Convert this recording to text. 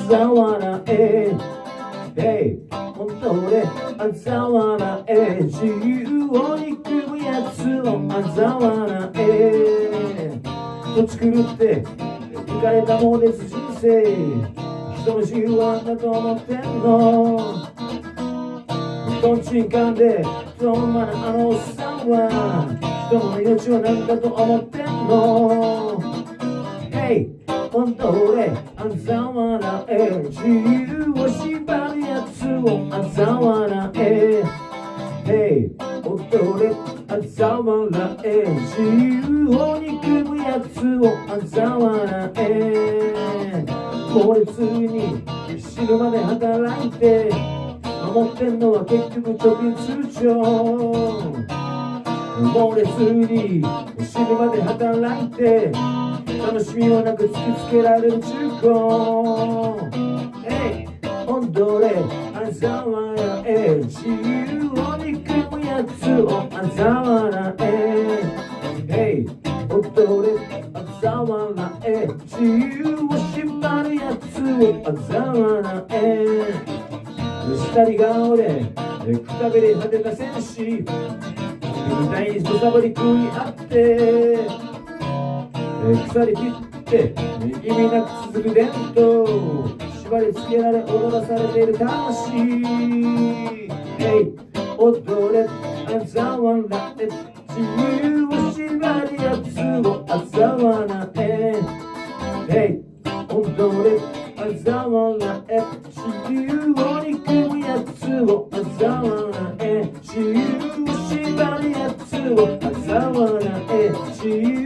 嘲笑え本当で嘲笑え自由を憎むやつを嘲笑えと作るって浮かれたものです人生人の自由は何だと思ってんのとんちんかんでどんまなあのおっさんは人の命は何だと思ってんの本当で嘲笑え自由を縛るやつを嘲笑え本当で嘲笑え自由を憎むやつを嘲笑え猛烈に死ぬまで働いて守ってんのは結局貯金通帳猛烈に死ぬまで働いて楽しみはなく突きつけられる中古本当で嘲笑え自由を憎むやつを嘲笑え本当で嘲笑え自由を縛るやつを嘲笑え下り顔でくたびれ果てた戦士みたいにとさばり食い合って鎖切って意味なく続く伝統縛り付けられ踊らされている魂踊れ嘲笑え自由を縛るやつを嘲笑え本当で嘲笑え自由を憎むやつを嘲笑え自由を縛るやつを嘲笑え自由